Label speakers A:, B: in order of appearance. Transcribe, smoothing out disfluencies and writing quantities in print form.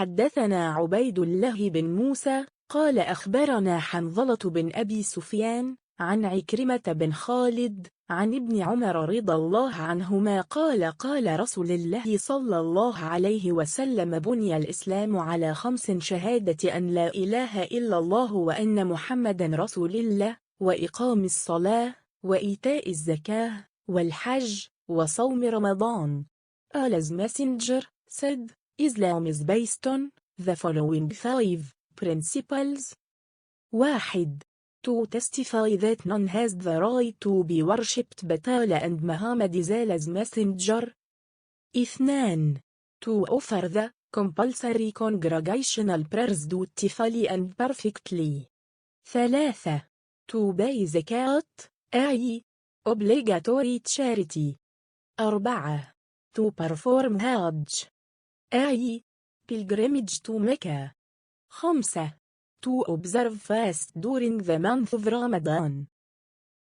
A: حدثنا عبيد الله بن موسى قال أخبرنا حنظلة بن أبي سفيان عن عكرمة بن خالد عن ابن عمر رضي الله عنهما قال قال رسول الله صلى الله عليه وسلم بني الإسلام على 5: شهادة أن لا إله إلا الله وأن محمدا رسول الله، وإقام الصلاة، وإيتاء الزكاة، والحج، وصوم رمضان. Allah's Messenger said, Islam is based on the following 5 principles. 1. To testify that none has the right to be worshipped but Allah and Muhammad is Allah's messenger. 2. To offer the compulsory congregational prayers dutifully and perfectly. 3. To pay zakat, i.e. obligatory charity. 4. To perform Hajj, i.e. pilgrimage to Mecca. 5. To observe fast during the month of Ramadan.